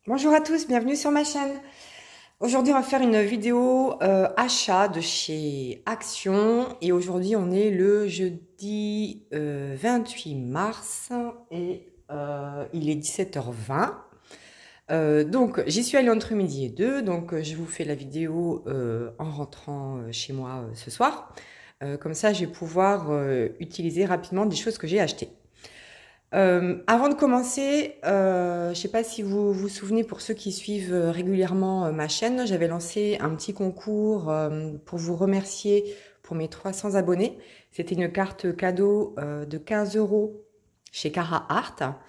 Bonjour à tous, bienvenue sur ma chaîne. Aujourd'hui, on va faire une vidéo achat de chez Action. Et aujourd'hui, on est le jeudi 28 mars et il est 17h20. Donc, j'y suis allée entre midi et 2. Donc, je vous fais la vidéo en rentrant chez moi ce soir. Comme ça, je vais pouvoir utiliser rapidement des choses que j'ai achetées. Avant de commencer, je ne sais pas si vous vous souvenez, pour ceux qui suivent régulièrement ma chaîne, j'avais lancé un petit concours pour vous remercier pour mes 300 abonnés. C'était une carte cadeau de 15 € chez Cara Art.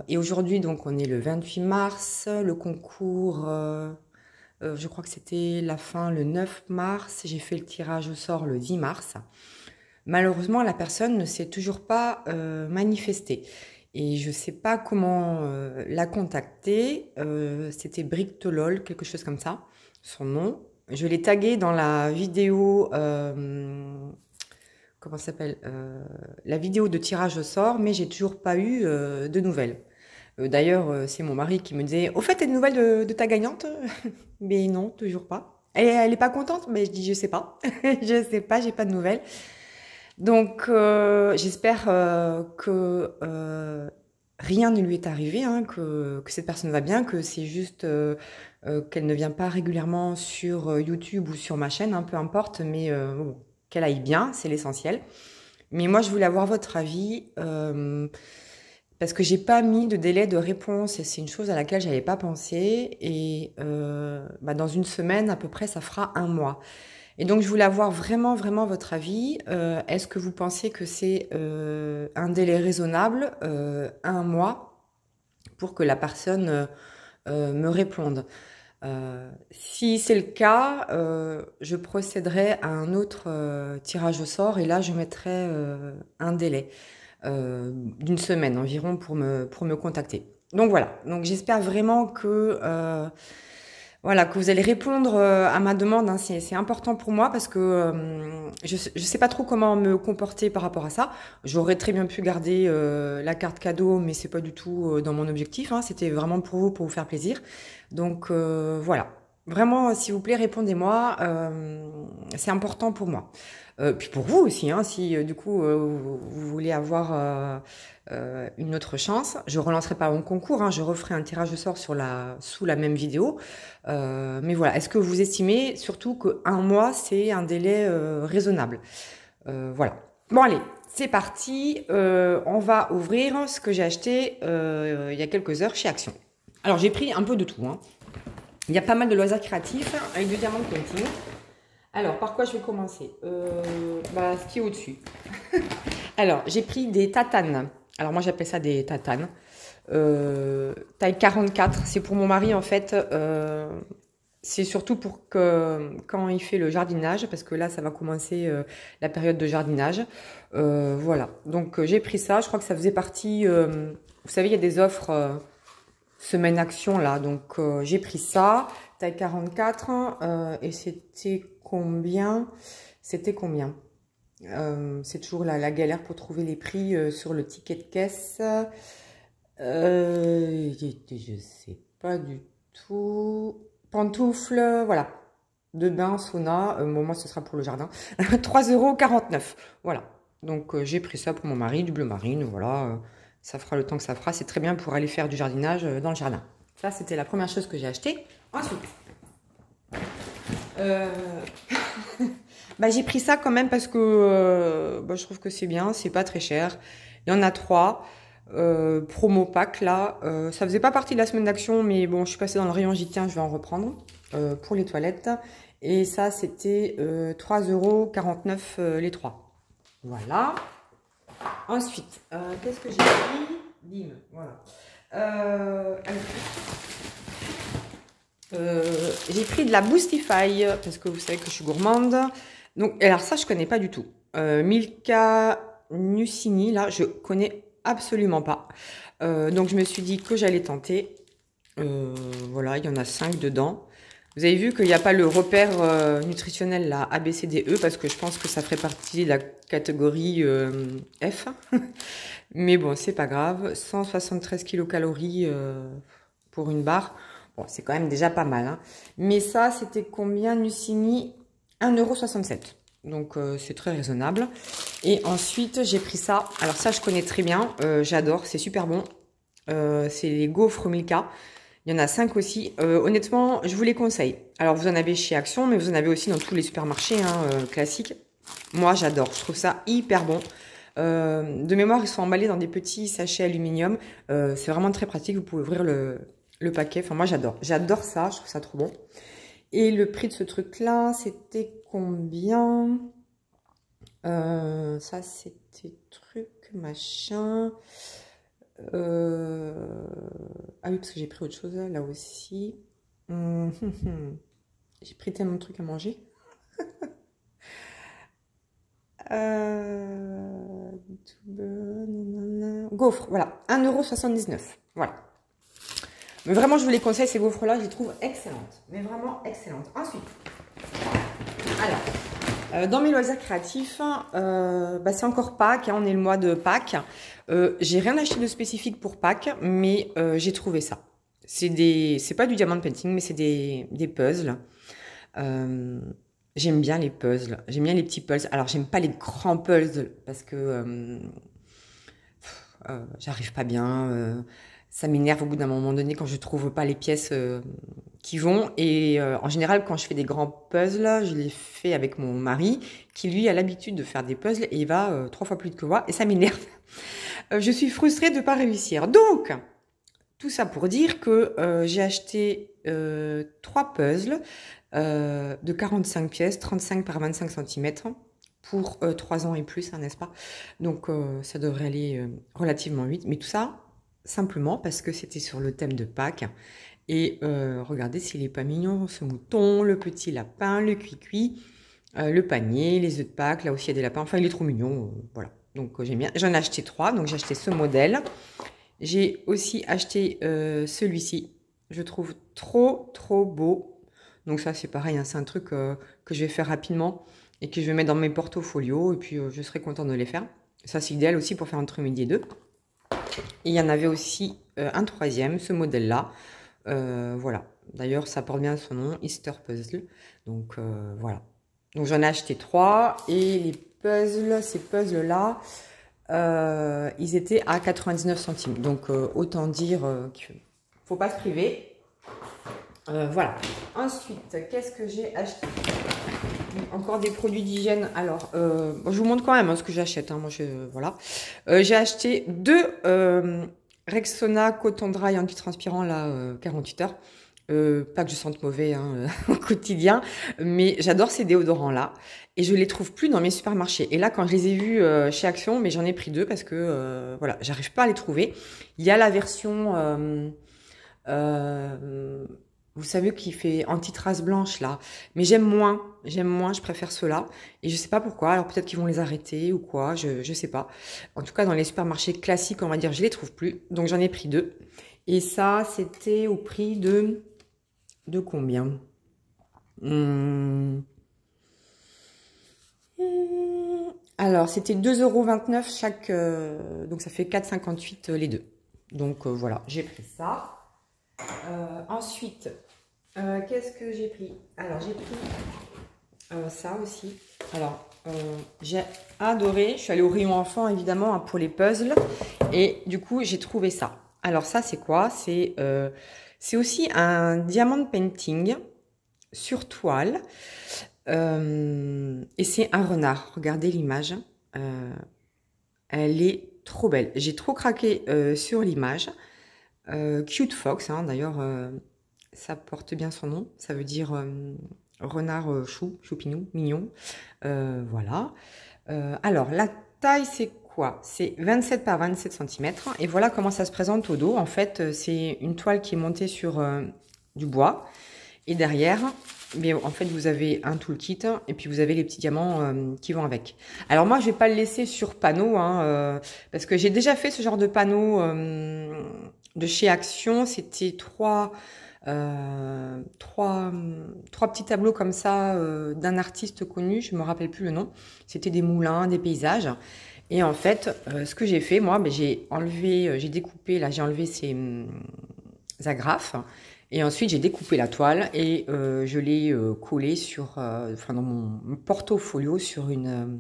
Et aujourd'hui, donc, on est le 28 mars. Le concours, je crois que c'était la fin le 9 mars. J'ai fait le tirage au sort le 10 mars. Malheureusement, la personne ne s'est toujours pas manifestée. Et je ne sais pas comment la contacter. C'était Brictolol, quelque chose comme ça, son nom. Je l'ai tagué dans la vidéo, comment ça s'appelle, la vidéo de tirage au sort, mais j'ai toujours pas eu de nouvelles. D'ailleurs, c'est mon mari qui me disait, au fait, t'as des nouvelles de ta gagnante? Mais non, toujours pas. Elle est pas contente, mais je dis, je sais pas. Je sais pas, j'ai pas de nouvelles. Donc, j'espère que rien ne lui est arrivé, hein, que cette personne va bien, que c'est juste qu'elle ne vient pas régulièrement sur YouTube ou sur ma chaîne, hein, peu importe, mais bon, qu'elle aille bien, c'est l'essentiel. Mais moi, je voulais avoir votre avis parce que j'ai pas mis de délai de réponse et c'est une chose à laquelle j'avais pas pensé. Et dans une semaine à peu près, ça fera un mois. Et donc, je voulais avoir vraiment, vraiment votre avis. Est-ce que vous pensez que c'est un délai raisonnable, un mois, pour que la personne me réponde? Si c'est le cas, je procéderai à un autre tirage au sort et là, je mettrai un délai d'une semaine environ pour me contacter. Donc voilà, donc j'espère vraiment que voilà, que vous allez répondre à ma demande, hein. C'est important pour moi parce que je sais pas trop comment me comporter par rapport à ça. J'aurais très bien pu garder la carte cadeau, mais c'est pas du tout dans mon objectif, hein. C'était vraiment pour vous faire plaisir. Donc voilà, vraiment, s'il vous plaît, répondez-moi. C'est important pour moi. Puis pour vous aussi, hein, si du coup vous voulez avoir une autre chance, je relancerai pas mon concours, hein, je referai un tirage au sort sous la même vidéo. Mais voilà, est-ce que vous estimez surtout qu'un mois c'est un délai raisonnable? Voilà. Bon allez, c'est parti. On va ouvrir ce que j'ai acheté il y a quelques heures chez Action. Alors j'ai pris un peu de tout, hein. Il y a pas mal de loisirs créatifs avec du diamant painting. Alors, par quoi je vais commencer? Ce qui est au-dessus. Alors, j'ai pris des tatanes. Alors, moi, j'appelle ça des tatanes. Taille 44. C'est pour mon mari, en fait. C'est surtout pour que, quand il fait le jardinage, parce que là, ça va commencer la période de jardinage. Voilà. Donc, j'ai pris ça. Je crois que ça faisait partie... vous savez, il y a des offres semaine action, là. Donc, j'ai pris ça. Taille 44. Et c'était... combien? C'était combien? C'est toujours la galère pour trouver les prix sur le ticket de caisse. Je sais pas du tout. Pantoufles, voilà. De bain, sauna. Moi, ce sera pour le jardin. 3,49 €. Voilà. Donc, j'ai pris ça pour mon mari, du bleu marine. Voilà. Ça fera le temps que ça fera. C'est très bien pour aller faire du jardinage dans le jardin. Ça, c'était la première chose que j'ai acheté. Ensuite. J'ai pris ça quand même parce que je trouve que c'est bien, c'est pas très cher. Il y en a 3. Promo pack là. Ça faisait pas partie de la semaine d'action, mais bon, je suis passée dans le rayon, j'y tiens, je vais en reprendre pour les toilettes. Et ça, c'était 3,49 € les 3. Voilà. Ensuite, qu'est-ce que j'ai pris? Bim, voilà. J'ai pris de la Boostify parce que vous savez que je suis gourmande. Donc, alors ça, je connais pas du tout. Milka Nucini, là, je connais absolument pas. Donc, je me suis dit que j'allais tenter. Voilà, il y en a 5 dedans. Vous avez vu qu'il n'y a pas le repère nutritionnel, là, A, B, C, D, E, parce que je pense que ça ferait partie de la catégorie F. Mais bon, c'est pas grave. 173 kcal pour une barre. Bon, c'est quand même déjà pas mal. Hein. Mais ça, c'était combien, Nucini? 1,67 €. Donc, c'est très raisonnable. Et ensuite, j'ai pris ça. Alors ça, je connais très bien. J'adore, c'est super bon. C'est les gaufres Milka. Il y en a 5 aussi. Honnêtement, je vous les conseille. Alors, vous en avez chez Action, mais vous en avez aussi dans tous les supermarchés classiques. Moi, j'adore. Je trouve ça hyper bon. De mémoire, ils sont emballés dans des petits sachets aluminium. C'est vraiment très pratique. Vous pouvez ouvrir le paquet. Enfin, moi, j'adore. J'adore ça. Je trouve ça trop bon. Et le prix de ce truc-là, c'était combien? Ça, c'était truc, machin. Ah oui, parce que j'ai pris autre chose là aussi. J'ai pris tellement de trucs à manger. Gaufres, voilà. 1,79 €. Voilà. Mais vraiment, je vous les conseille, ces gaufres-là, je les trouve excellentes. Mais vraiment excellentes. Ensuite, alors, dans mes loisirs créatifs, c'est encore Pâques, hein, on est le mois de Pâques. J'ai rien acheté de spécifique pour Pâques, mais j'ai trouvé ça. C'est pas du diamond painting, mais c'est des puzzles. J'aime bien les puzzles, j'aime bien les petits puzzles. Alors, j'aime pas les grands puzzles parce que j'arrive pas bien. Ça m'énerve au bout d'un moment donné quand je trouve pas les pièces qui vont. Et en général, quand je fais des grands puzzles, je les fais avec mon mari qui, lui, a l'habitude de faire des puzzles et il va 3 fois plus vite que moi. Et ça m'énerve. Je suis frustrée de ne pas réussir. Donc, tout ça pour dire que j'ai acheté 3 puzzles de 45 pièces, 35 par 25 cm pour 3 ans et plus, hein, n'est-ce pas? Donc, ça devrait aller relativement vite. Mais tout ça, simplement parce que c'était sur le thème de Pâques. Et regardez s'il n'est pas mignon, ce mouton, le petit lapin, le cuicui, le panier, les œufs de Pâques. Là aussi, il y a des lapins. Enfin, il est trop mignon. Voilà. Donc, j'aime bien. J'en ai acheté 3. Donc, j'ai acheté ce modèle. J'ai aussi acheté celui-ci. Je trouve trop, trop beau. Donc, ça, c'est pareil. Hein, c'est un truc que je vais faire rapidement et que je vais mettre dans mes portfolios. Et puis, je serai contente de les faire. Ça, c'est idéal aussi pour faire entre midi et 2. Et il y en avait aussi un troisième, ce modèle-là. Voilà. D'ailleurs, ça porte bien son nom, Easter Puzzle. Donc, voilà. Donc, j'en ai acheté 3. Et les puzzles, ces puzzles-là, ils étaient à 99 centimes. Donc, autant dire qu'il ne faut pas se priver. Voilà. Ensuite, qu'est-ce que j'ai acheté? Encore des produits d'hygiène. Alors, je vous montre quand même ce que j'achète. Hein. Moi, voilà. J'ai acheté 2 Rexona Coton Dry antitranspirant, là, 48 heures. Pas que je sente mauvais hein, au quotidien, mais j'adore ces déodorants-là. Et je les trouve plus dans mes supermarchés. Et là, quand je les ai vus chez Action, mais j'en ai pris 2 parce que, voilà, j'arrive pas à les trouver. Il y a la version... vous savez qui fait anti-trace blanche là, mais j'aime moins, je préfère ceux-là et je sais pas pourquoi. Alors peut-être qu'ils vont les arrêter ou quoi, je sais pas. En tout cas dans les supermarchés classiques on va dire je les trouve plus, donc j'en ai pris 2 et ça c'était au prix de combien? Alors c'était 2,29 € chaque, donc ça fait 4,58 € les 2. Donc voilà, j'ai pris ça. Ensuite, qu'est-ce que j'ai pris? Alors, j'ai pris ça aussi. Alors, j'ai adoré. Je suis allée au rayon enfant, évidemment, hein, pour les puzzles. Et du coup, j'ai trouvé ça. Alors, ça, c'est quoi? C'est aussi un diamond painting sur toile. Et c'est un renard. Regardez l'image. Elle est trop belle. J'ai trop craqué sur l'image. Cute Fox, hein, d'ailleurs, ça porte bien son nom. Ça veut dire renard choupinou, mignon. Voilà. Alors, la taille, c'est quoi? C'est 27 par 27 cm. Et voilà comment ça se présente au dos. En fait, c'est une toile qui est montée sur du bois. Et derrière, mais en fait, vous avez un toolkit et puis vous avez les petits diamants qui vont avec. Alors moi, je vais pas le laisser sur panneau, hein, parce que j'ai déjà fait ce genre de panneau de chez Action. C'était trois petits tableaux comme ça d'un artiste connu. Je me rappelle plus le nom. C'était des moulins, des paysages. Et en fait, ce que j'ai fait, moi, j'ai enlevé, j'ai découpé, là, j'ai enlevé agrafes. Et ensuite, j'ai découpé la toile et je l'ai collée sur, dans mon portfolio sur une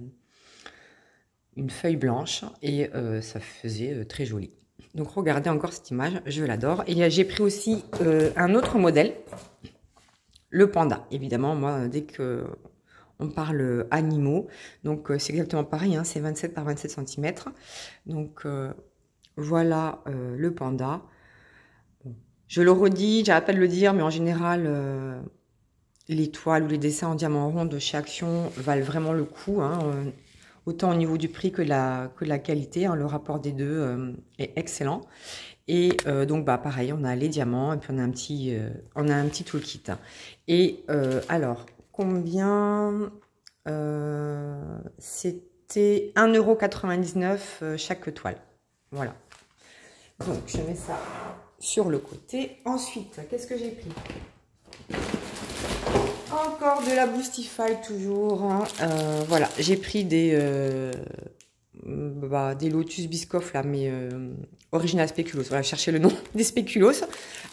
feuille blanche. Et ça faisait très joli. Donc, regardez encore cette image, je l'adore. Et j'ai pris aussi un autre modèle, le panda. Évidemment, moi, dès que on parle animaux, donc c'est exactement pareil, hein, c'est 27 par 27 cm. Donc, voilà le panda. Je le redis, j'arrête pas de le dire, mais en général, les toiles ou les dessins en diamant rond de chez Action valent vraiment le coup, hein, autant au niveau du prix que la qualité, hein, le rapport des deux est excellent. Et donc bah pareil, on a les diamants et puis on a un petit toolkit. Et alors combien c'était 1,99 € chaque toile. Voilà. Donc je mets ça sur le côté. Ensuite, qu'est-ce que j'ai pris? Encore de la Boostify toujours. Hein. Voilà, j'ai pris des Lotus Biscoff là, mais Original Speculoos. Voilà, chercher le nom des Speculoos.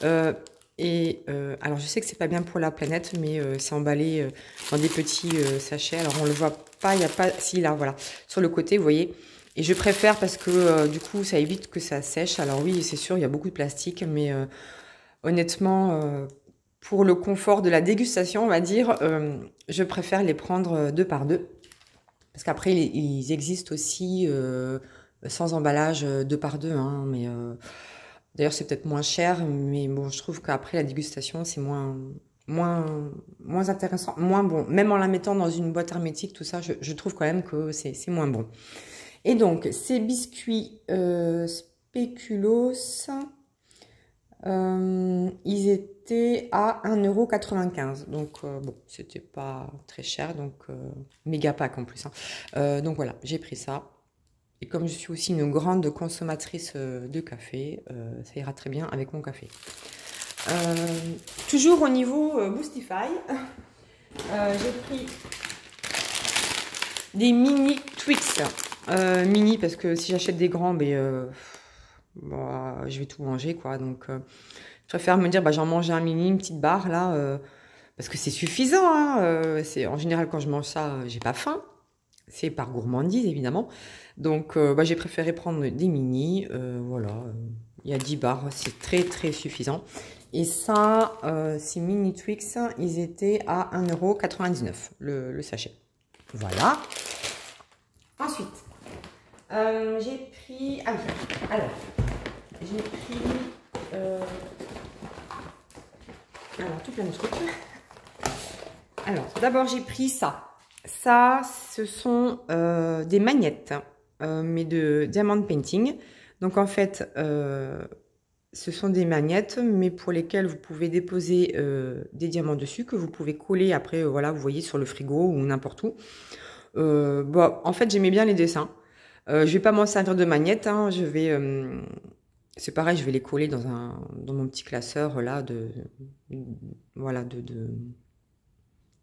Alors je sais que c'est pas bien pour la planète, mais c'est emballé dans des petits sachets. Alors on le voit pas, il y a pas, si là, voilà, sur le côté, vous voyez. Et je préfère parce que du coup ça évite que ça sèche. Alors oui, c'est sûr, il y a beaucoup de plastique, mais honnêtement, pour le confort de la dégustation, on va dire, je préfère les prendre 2 par 2. Parce qu'après, ils existent aussi sans emballage 2 par 2. Hein, mais d'ailleurs, c'est peut-être moins cher. Mais bon, je trouve qu'après la dégustation, c'est moins intéressant. Moins bon. Même en la mettant dans une boîte hermétique, tout ça, je trouve quand même que c'est moins bon. Et donc, ces biscuits Speculoos, ils étaient à 1,95 €. Donc, bon, c'était pas très cher. Donc, méga pack en plus. Hein. Donc, voilà, j'ai pris ça. Et comme je suis aussi une grande consommatrice de café, ça ira très bien avec mon café. Toujours au niveau Boostify, j'ai pris des mini Twix. Mini parce que si j'achète des grands, ben, bon, je vais tout manger, quoi. Donc, je préfère me dire, bah, j'en mange un mini, une petite barre, là, parce que c'est suffisant. Hein, en général, quand je mange ça, j'ai pas faim. C'est par gourmandise, évidemment. Donc, bah, j'ai préféré prendre des mini. Voilà, il y a 10 barres, c'est très, très suffisant. Et ça, ces mini Twix, ils étaient à 1,99 € le sachet. Voilà. Ensuite, j'ai pris... Ah oui, alors, j'ai pris... alors, tout plein de trucs. Alors, d'abord, j'ai pris ça. Ça, ce sont des magnettes, mais de diamond painting. Donc, en fait, ce sont des magnettes, mais pour lesquelles vous pouvez déposer des diamants dessus, que vous pouvez coller après, voilà, vous voyez, sur le frigo ou n'importe où. Bon, en fait, j'aimais bien les dessins. Je vais pas m'en servir de magnette, hein, je vais... c'est pareil, je vais les coller dans mon petit classeur là voilà, de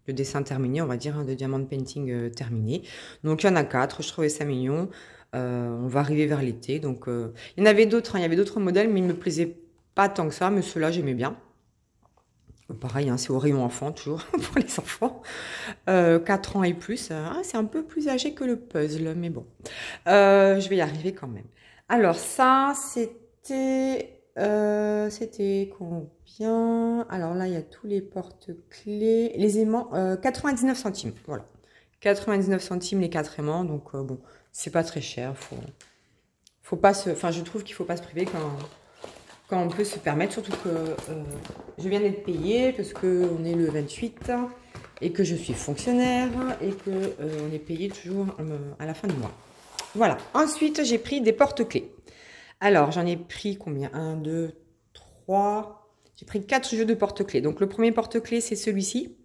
dessin terminé, on va dire, hein, de diamond painting terminé. Donc il y en a 4, je trouvais ça mignon. On va arriver vers l'été, donc il y en avait d'autres, hein, il y avait d'autres modèles, mais ils me plaisaient pas tant que ça, mais ceux-là j'aimais bien. Pareil, hein, c'est au rayon enfant, toujours, pour les enfants. 4 ans et plus, c'est un peu plus âgé que le puzzle, mais bon. Je vais y arriver quand même. Alors ça, c'était combien? Alors là, il y a tous les porte-clés. Les aimants, 99 centimes, voilà. 99 centimes les 4 aimants, donc bon, c'est pas très cher. Faut pas enfin, je trouve qu'il faut pas se priver quand on peut se permettre, surtout que je viens d'être payée parce qu'on est le 28 et que je suis fonctionnaire et que on est payé toujours à la fin du mois. Voilà. Ensuite, j'ai pris des porte-clés. Alors, j'en ai pris combien? 1, 2, 3. J'ai pris 4 jeux de porte-clés. Donc, le premier porte-clés, c'est celui-ci.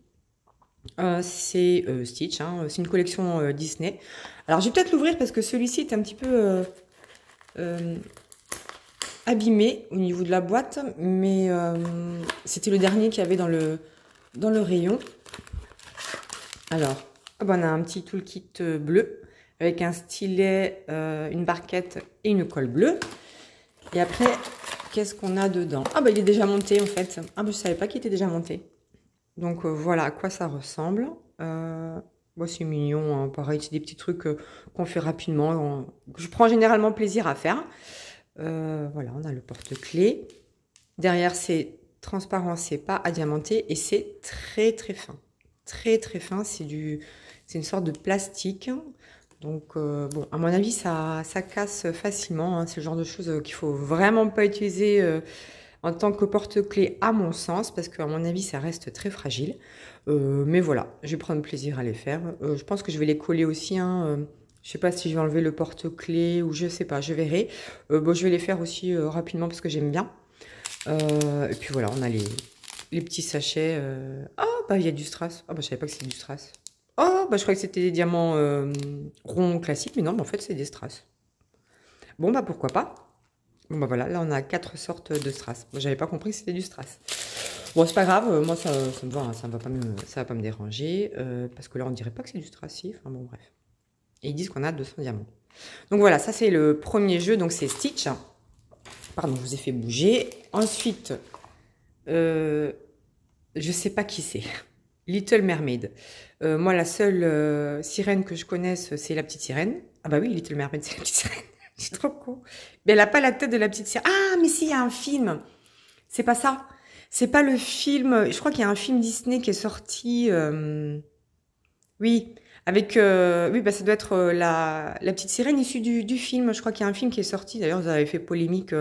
C'est Stitch. Hein, c'est une collection Disney. Alors, je vais peut-être l'ouvrir parce que celui-ci est un petit peu... abîmé au niveau de la boîte, mais c'était le dernier qu'il y avait dans le rayon. Alors, on a un petit toolkit bleu avec un stylet, une barquette et une colle bleue. Et après, qu'est-ce qu'on a dedans? Ah bah il est déjà monté en fait. Ah bah je savais pas qu'il était déjà monté. Donc voilà à quoi ça ressemble. Bon, c'est mignon, hein. Pareil, c'est des petits trucs qu'on fait rapidement, que je prends généralement plaisir à faire. Voilà, on a le porte-clés. Derrière, c'est transparent, c'est pas adiamanté et c'est très très fin. Très très fin, c'est une sorte de plastique. Donc bon, à mon avis, ça casse facilement, hein. C'est le genre de choses qu'il faut vraiment pas utiliser en tant que porte-clés à mon sens, parce qu'à mon avis, ça reste très fragile. Mais voilà, je vais prendre plaisir à les faire. Je pense que je vais les coller aussi, hein. Je sais pas si je vais enlever le porte-clés ou je sais pas, je verrai. Bon, je vais les faire aussi rapidement parce que j'aime bien. Et puis voilà, on a les petits sachets. Ah, bah il y a du strass. Ah, bah je savais pas que c'était du strass. Oh, bah je croyais que c'était des diamants ronds classiques, mais non, mais en fait c'est des strass. Bon, bah pourquoi pas. Bon, bah voilà, là on a 4 sortes de strass. Moi j'avais pas compris que c'était du strass. Bon, c'est pas grave, moi ça me va, hein, ça va pas me déranger. Parce que là on dirait pas que c'est du strass, si. Enfin bon, bref. Et ils disent qu'on a 200 diamants. Donc voilà, ça c'est le premier jeu, donc c'est Stitch. Pardon, je vous ai fait bouger. Ensuite, je sais pas qui c'est. Little Mermaid. Moi, la seule sirène que je connaisse, c'est la petite sirène. Ah bah oui, Little Mermaid, c'est la petite sirène. Je suis trop con. Mais elle a pas la tête de la petite sirène. Ah, mais si, il y a un film. C'est pas ça. C'est pas le film. Je crois qu'il y a un film Disney qui est sorti. Oui, avec. Oui, bah ça doit être la petite sirène issue du film. Je crois qu'il y a un film qui est sorti. D'ailleurs, vous avez fait polémique.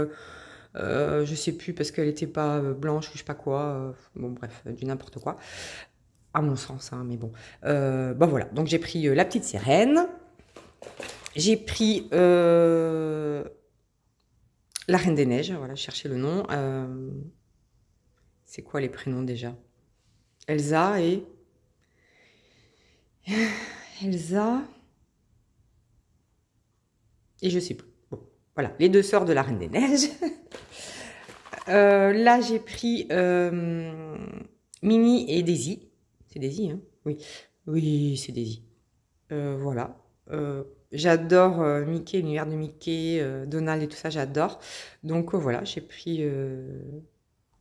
Je sais plus parce qu'elle était pas blanche ou je sais pas quoi. Bon, bref, du n'importe quoi. À mon sens, hein, mais bon. Bah voilà, donc j'ai pris la petite sirène. J'ai pris la Reine des Neiges. Voilà, chercher le nom. C'est quoi les prénoms déjà? Elsa et... Elsa... Et je sais plus. Bon, voilà, les deux sœurs de la Reine des Neiges. Là, j'ai pris Minnie et Daisy. C'est Daisy, hein? Oui. Oui, c'est Daisy. Voilà. J'adore Mickey, l'univers de Mickey, Donald et tout ça, j'adore. Donc voilà, j'ai pris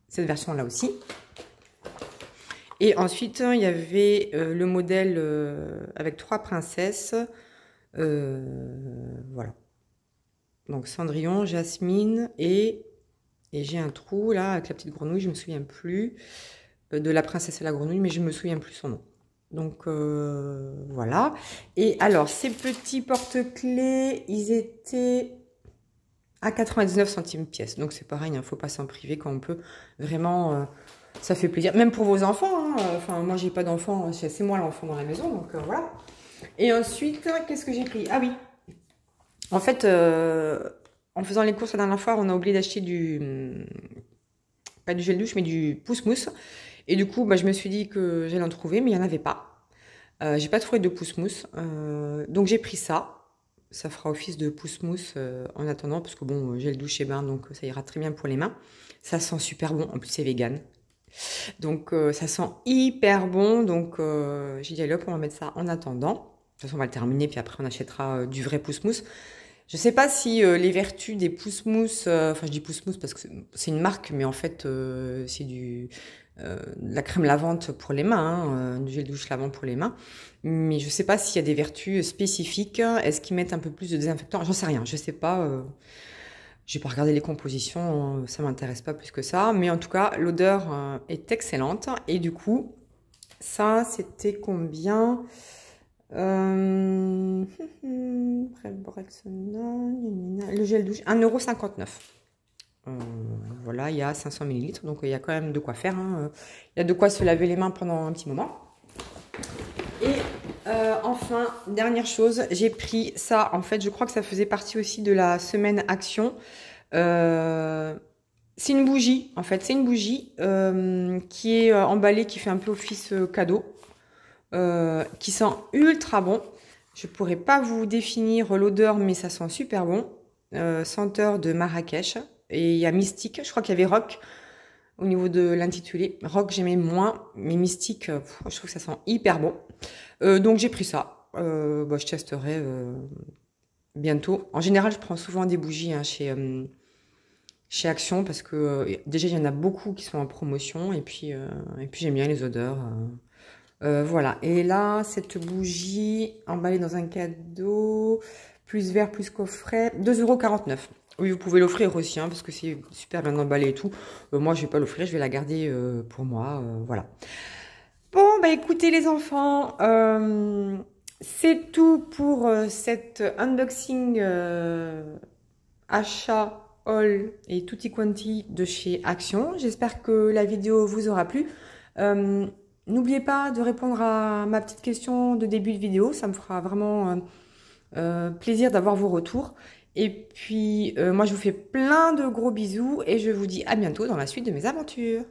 cette version-là aussi. Et ensuite, il y avait le modèle avec 3 princesses. Voilà. Donc Cendrillon, Jasmine et j'ai un trou là avec la petite grenouille, je me souviens plus de la princesse et la grenouille, mais je me souviens plus son nom. Donc voilà. Et alors ces petits porte-clés, ils étaient à 99 centimes pièce. Donc c'est pareil, il ne faut pas s'en priver quand on peut. Vraiment, ça fait plaisir. Même pour vos enfants. Hein. Enfin, moi j'ai pas d'enfants, c'est moi l'enfant dans la maison, donc voilà. Et ensuite, qu'est-ce que j'ai pris? Ah oui. En fait, en faisant les courses la dernière fois, on a oublié d'acheter pas du gel douche, mais du pousse-mousse. Et du coup, bah, je me suis dit que j'allais en trouver, mais il n'y en avait pas. J'ai pas trouvé de pousse-mousse. Donc j'ai pris ça. Ça fera office de pousse-mousse en attendant, parce que bon, gel douche et bain, donc ça ira très bien pour les mains. Ça sent super bon, en plus c'est vegan. Donc ça sent hyper bon, donc j'ai dit allez hop, on va mettre ça en attendant. De toute façon, on va le terminer, puis après on achètera du vrai pousse-mousse. Je sais pas si les vertus des pousse-mousse, enfin je dis pousse-mousse parce que c'est une marque, mais en fait c'est de la crème lavante pour les mains, hein, du gel douche lavant pour les mains. Mais je sais pas s'il y a des vertus spécifiques. Est-ce qu'ils mettent un peu plus de désinfectant? J'en sais rien, je sais pas. J'ai pas regardé les compositions, ça m'intéresse pas plus que ça. Mais en tout cas, l'odeur est excellente. Et du coup, ça c'était combien? Le gel douche, 1,59 €. Voilà, il y a 500 ml, donc il y a quand même de quoi faire. Hein. Il y a de quoi se laver les mains pendant un petit moment. Et enfin, dernière chose, j'ai pris ça. En fait, je crois que ça faisait partie aussi de la semaine action. C'est une bougie, en fait. C'est une bougie qui est emballée, qui fait un peu office cadeau. Qui sent ultra bon. Je pourrais pas vous définir l'odeur, mais ça sent super bon. Senteur de Marrakech. Et il y a Mystique. Je crois qu'il y avait Rock au niveau de l'intitulé. Rock, j'aimais moins. Mais Mystique, je trouve que ça sent hyper bon. Donc j'ai pris ça. Bah, je testerai bientôt. En général, je prends souvent des bougies hein, chez chez Action parce que déjà il y en a beaucoup qui sont en promotion et puis j'aime bien les odeurs. Voilà. Et là, cette bougie emballée dans un cadeau, plus verre, plus coffret, 2,49 €. Oui, vous pouvez l'offrir aussi, hein, parce que c'est super bien emballé et tout. Moi, je vais pas l'offrir, je vais la garder pour moi. Voilà. Bon, bah écoutez les enfants, c'est tout pour cette unboxing achat haul et tutti quanti de chez Action. J'espère que la vidéo vous aura plu. N'oubliez pas de répondre à ma petite question de début de vidéo, ça me fera vraiment plaisir d'avoir vos retours. Et puis moi je vous fais plein de gros bisous et je vous dis à bientôt dans la suite de mes aventures.